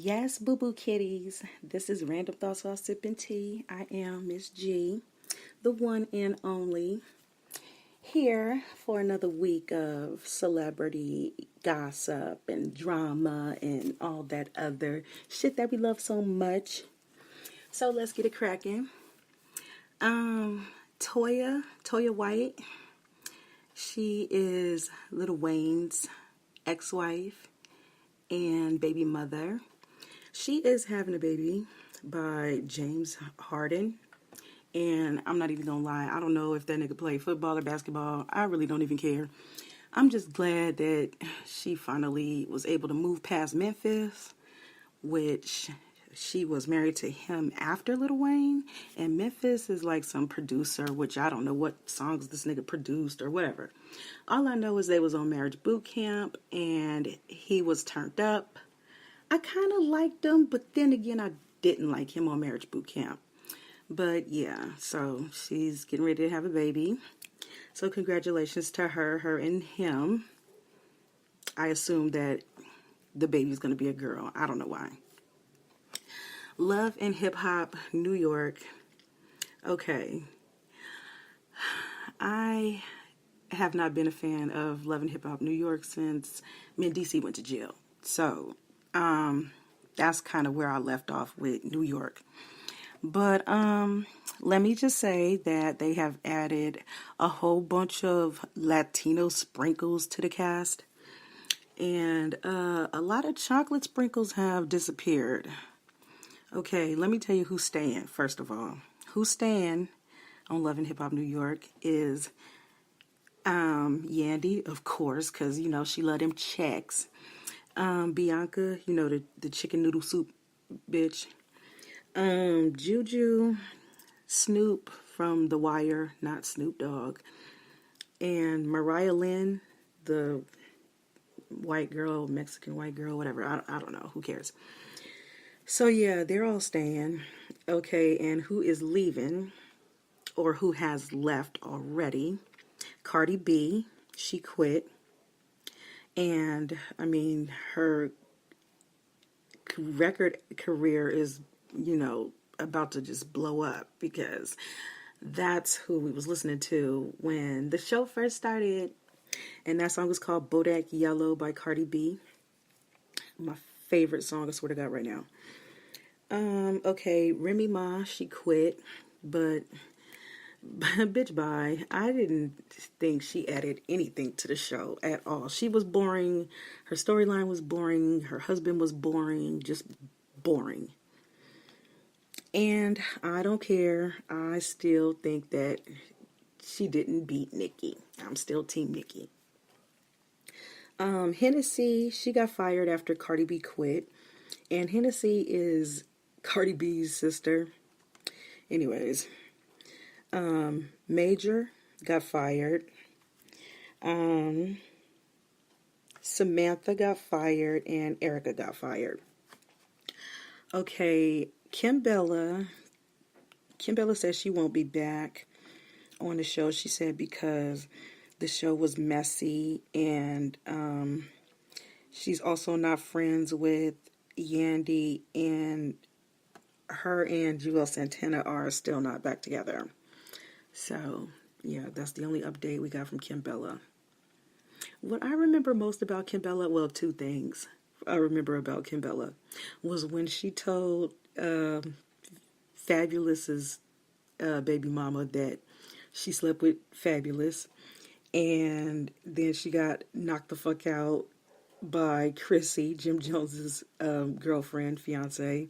Yes, boo boo kitties. This is Random Thoughts While Sipping Tea. I am Miss G, the one and only, here for another week of celebrity gossip and drama and all that other shit that we love so much. So let's get it cracking. Toya White, she is Lil Wayne's ex-wife and baby mother. She is having a baby by James Harden. And I'm not even gonna lie, I don't know if that nigga played football or basketball. I really don't even care. I'm just glad that she finally was able to move past Memphis, which she was married to him after Lil Wayne. And Memphis is like some producer, which I don't know what songs this nigga produced or whatever. All I know is they was on Marriage Boot Camp and he was turned up. I kind of liked him, but then again, I didn't like him on Marriage Boot Camp. But yeah, so she's getting ready to have a baby. So congratulations to her and him. I assume that the baby's going to be a girl. I don't know why. Love and Hip Hop New York. Okay. I have not been a fan of Love and Hip Hop New York since Mendeecees went to jail. So, that's kind of where I left off with New York. But let me just say that they have added a whole bunch of Latino sprinkles to the cast. And a lot of chocolate sprinkles have disappeared. Okay, let me tell you who's staying, first of all. Who's staying on Love and Hip Hop New York is Yandy, of course, because, you know, she loved them checks. Bianca, you know, the chicken noodle soup bitch. Juju, Snoop from The Wire, not Snoop Dogg. And Mariah Lynn, the white girl, Mexican white girl, whatever. I don't know. Who cares? So yeah, they're all staying. Okay, and who is leaving or who has left already? Cardi B, she quit. And I mean, her record career is, you know, about to just blow up because that's who we was listening to when the show first started. And that song was called Bodak Yellow by Cardi B. My favorite song, I swear to God, right now. Okay, Remy Ma, she quit, but bitch, bye. I didn't think she added anything to the show at all. She was boring. Her storyline was boring. Her husband was boring. Just boring. And I don't care. I still think that she didn't beat Nicki. I'm still Team Nicki. Hennessy, she got fired after Cardi B quit. And Hennessy is Cardi B's sister. Anyways. Major got fired. Samantha got fired and Erica got fired. Okay, Kim Bella says she won't be back on the show. She said because the show was messy and she's also not friends with Yandy, and her and Joel Santana are still not back together. So, yeah, that's the only update we got from Kim Bella. What I remember most about Kim Bella, well, two things I remember about Kim Bella, was when she told Fabulous's baby mama that she slept with Fabulous, and then she got knocked the fuck out by Chrissy, Jim Jones's girlfriend, fiance,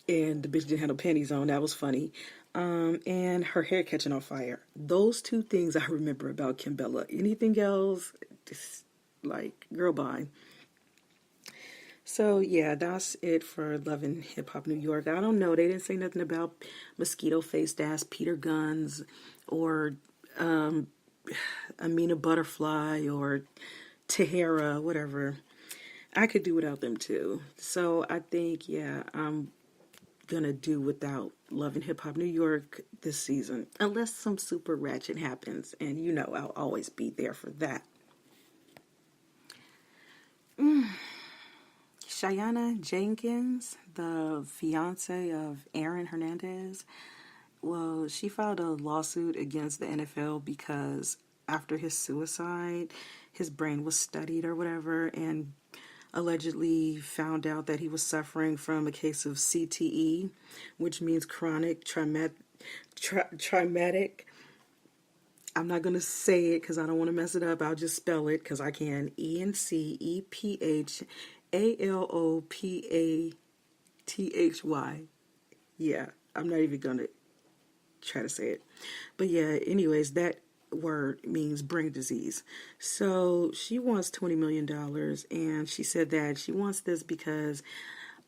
and the bitch didn't have no panties on. That was funny. And her hair catching on fire. Those two things I remember about Kim Bella. Anything else, just like, girl, bye. So, yeah, that's it for Love and Hip Hop New York. I don't know. They didn't say nothing about mosquito-faced ass Peter Guns or Amina Butterfly or Tahara, whatever. I could do without them too. So I think, yeah, I'm gonna do without Love and Hip Hop New York this season, unless some super ratchet happens, and you know I'll always be there for that. Shayana Jenkins, the fiance of Aaron Hernandez, well, she filed a lawsuit against the NFL because after his suicide, his brain was studied or whatever, and allegedly found out that he was suffering from a case of CTE, which means chronic traumatic. I'm not going to say it because I don't want to mess it up. I'll just spell it because I can. ENCEPHALOPATHY. Yeah, I'm not even going to try to say it. But yeah, anyways, that word means brain disease. So she wants $20 million, and she said that she wants this because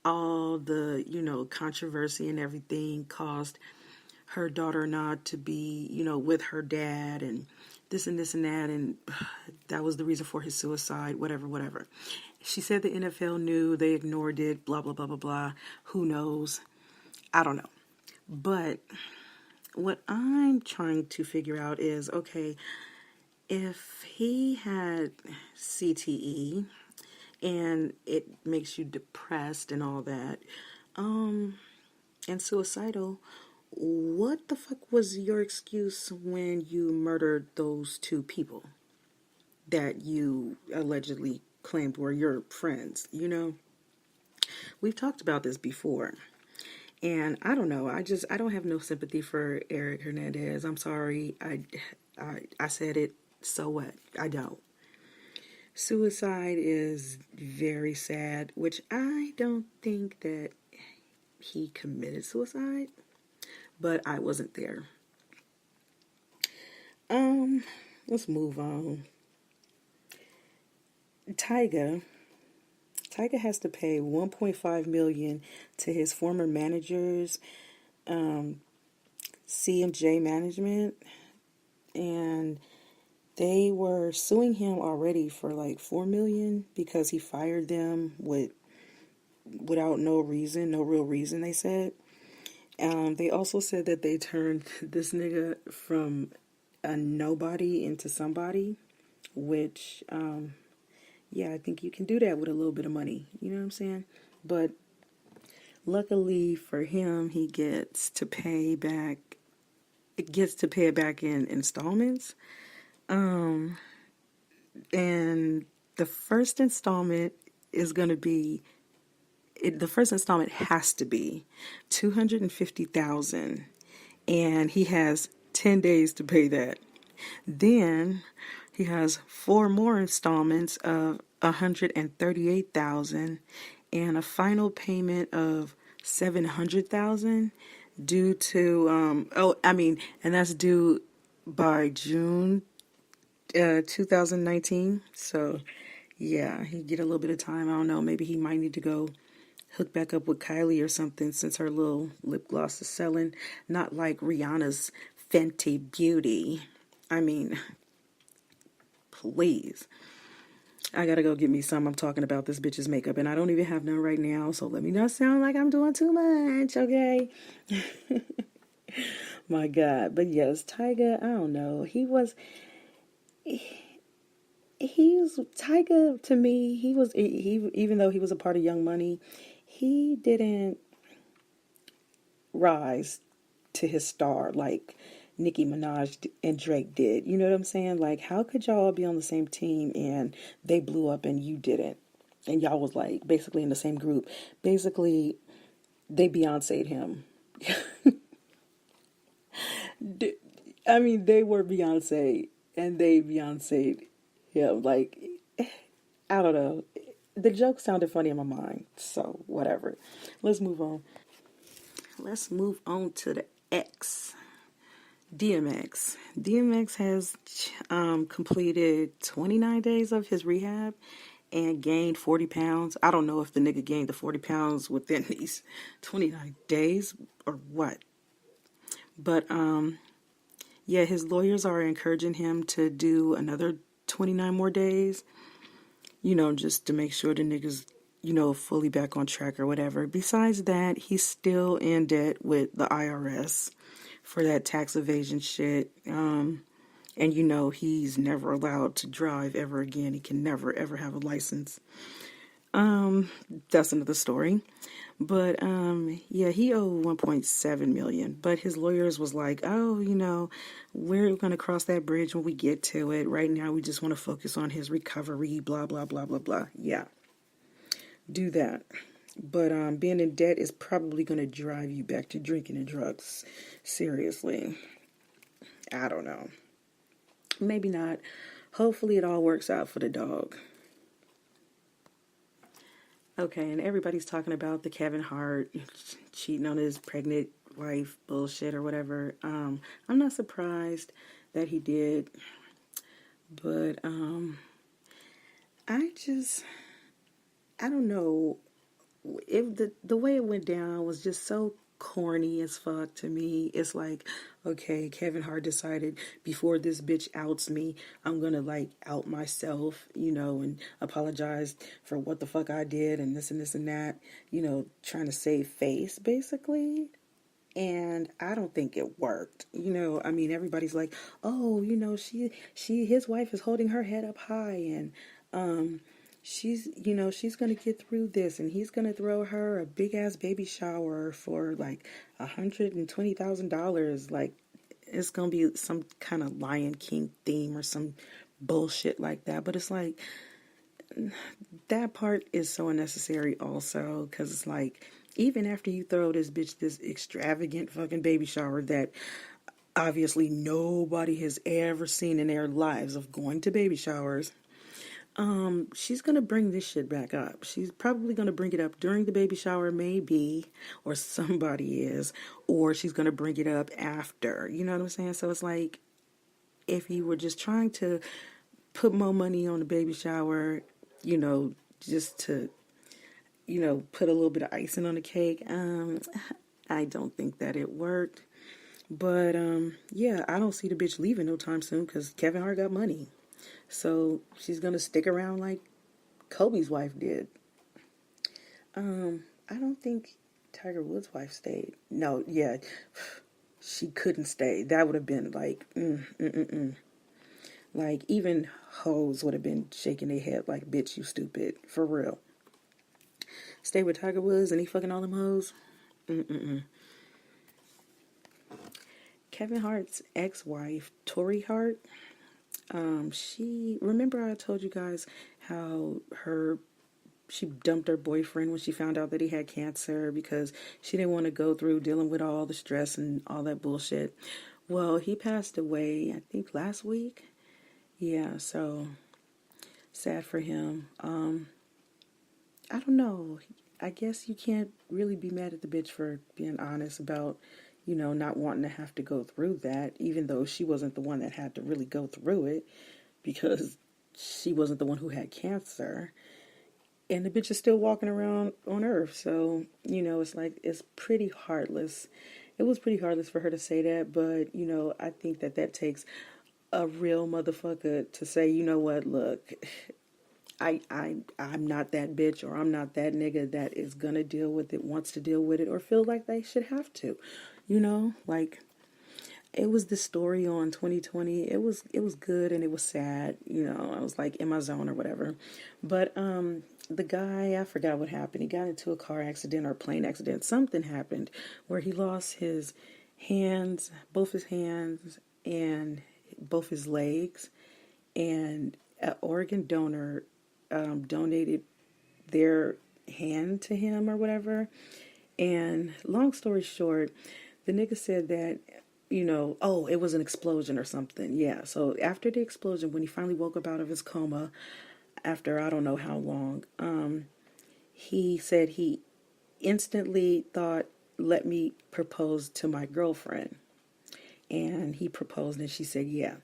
all the, controversy and everything caused her daughter not to be, with her dad and this and this and that, and that was the reason for his suicide, whatever. She said the NFL knew, they ignored it, blah, blah, blah, blah, blah. Who knows? I don't know. But what I'm trying to figure out is, okay, if he had CTE and it makes you depressed and all that, and suicidal, what the fuck was your excuse when you murdered those two people that you allegedly claimed were your friends? We've talked about this before. And I don't know. I don't have no sympathy for Eric Hernandez. I'm sorry. I said it. So what? I don't. Suicide is very sad, which I don't think that he committed suicide, but I wasn't there. Let's move on. Tyga has to pay $1.5 million to his former managers, CMJ Management, and they were suing him already for like $4 million because he fired them without no real reason. They said. They also said that they turned this nigga from a nobody into somebody, which, yeah, I think you can do that with a little bit of money. You know what I'm saying? But luckily for him, he gets to pay it back in installments. And the first installment is going to be, the first installment has to be $250,000, and he has 10 days to pay that. Then he has 4 more installments of $138,000 and a final payment of $700,000 due to and that's due by June 2019. So yeah, he get a little bit of time. I don't know, maybe he might need to go hook back up with Kylie or something since her little lip gloss is selling. Not like Rihanna's Fenty Beauty. I mean, please. I gotta go get me some. I'm talking about this bitch's makeup, and I don't even have none right now, so let me not sound like I'm doing too much, okay? My God. But yes, Tyga, I don't know. He's Tyga, to me, he even though he was a part of Young Money, he didn't rise to his star like Nicki Minaj and Drake did. You know what I'm saying? Like, how could y'all be on the same team and they blew up and you didn't? And y'all was like basically in the same group. Basically, they Beyonce'd him. I mean, they were Beyonce and they Beyonce'd him. Like, I don't know. The joke sounded funny in my mind, so whatever. Let's move on. Let's move on to the X. DMX. DMX has completed 29 days of his rehab and gained 40 pounds. I don't know if the nigga gained the 40 pounds within these 29 days or what. But, yeah, his lawyers are encouraging him to do another 29 more days, just to make sure the nigga's, fully back on track or whatever. Besides that, he's still in debt with the IRS for that tax evasion shit. And he's never allowed to drive ever again. He can never, ever have a license. That's another story. But yeah, he owed 1.7 million. But his lawyers was like, oh, we're gonna cross that bridge when we get to it. Right now, we just want to focus on his recovery. Blah blah blah blah blah. Yeah, do that. But being in debt is probably gonna drive you back to drinking and drugs. Seriously, I don't know. Maybe not. Hopefully, it all works out for the dog. Okay, and everybody's talking about the Kevin Hart cheating on his pregnant wife bullshit or whatever. I'm not surprised that he did, but I just I don't know if the way it went down was just so corny as fuck to me. It's like, okay, Kevin Hart decided before this bitch outs me, I'm gonna like out myself, and apologize for what the fuck I did and this and that, trying to save face basically. And I don't think it worked. I mean, everybody's like, oh, his wife is holding her head up high, and she's gonna get through this, and he's gonna throw her a big ass baby shower for like $120,000. Like, it's gonna be some kind of Lion King theme or some bullshit like that. But it's like, that part is so unnecessary also, because it's like, even after you throw this bitch this extravagant fucking baby shower that obviously nobody has ever seen in their lives of going to baby showers, she's gonna bring this shit back up. She's probably gonna bring it up during the baby shower, maybe, or somebody is, or she's gonna bring it up after. You know what I'm saying? So it's like, if you were just trying to put more money on the baby shower, just to, put a little bit of icing on the cake, I don't think that it worked. But yeah, I don't see the bitch leaving no time soon because Kevin Hart got money. So she's gonna stick around like Kobe's wife did. I don't think Tiger Woods' wife stayed. No, yeah, she couldn't stay. That would have been like, like, even hoes would have been shaking their head like, bitch, you stupid, for real. Stay with Tiger Woods and he fucking all them hoes. Kevin Hart's ex-wife, Tori Hart, remember I told you guys how she dumped her boyfriend when she found out that he had cancer because she didn't want to go through dealing with all the stress and all that bullshit. Well, he passed away, I think last week. Yeah, so sad for him. I don't know. I guess you can't really be mad at the bitch for being honest about, not wanting to have to go through that, even though she wasn't the one that had to really go through it because she wasn't the one who had cancer. And the bitch is still walking around on Earth. So, it's like, it's pretty heartless. It was pretty heartless for her to say that, but, I think that takes a real motherfucker to say, you know what, look, I'm not that bitch, or I'm not that nigga that is gonna deal with it, wants to deal with it, or feel like they should have to. Like, it was the story on 2020. It was good and it was sad. I was like in my zone or whatever. But the guy, I forgot what happened. He got into a car accident or a plane accident. Something happened where he lost his hands, both his hands and both his legs, and an organ donor donated their hand to him or whatever. And long story short, the nigga said that, it was an explosion or something. Yeah, so after the explosion, when he finally woke up out of his coma, after I don't know how long, he said he instantly thought, let me propose to my girlfriend. And he proposed and she said, yeah.